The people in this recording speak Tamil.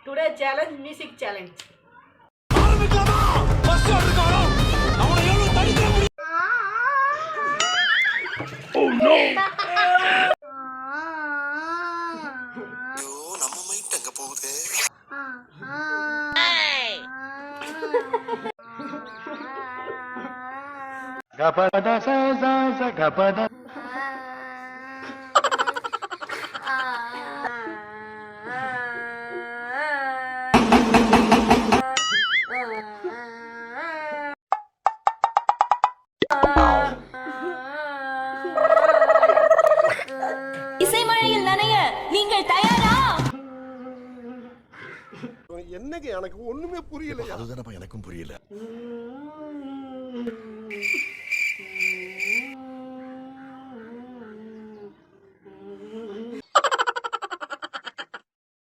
Today challenge music challenge. ஆரம்பிக்கலாமா? ஃபர்ஸ்ட் ஆர்டர் காணோம். அவனை எவ்வளவு தடுக்க முடியும்? Oh no. ஐயோ நம்ம மைண்ட் அங்க போகுது. கபத ச ச கபத இசைமழையில் நனைய நீங்கள் தயாரா? என்னங்க எனக்கு ஒண்ணுமே புரியல. அதுதானப்பா எனக்கும் புரியல.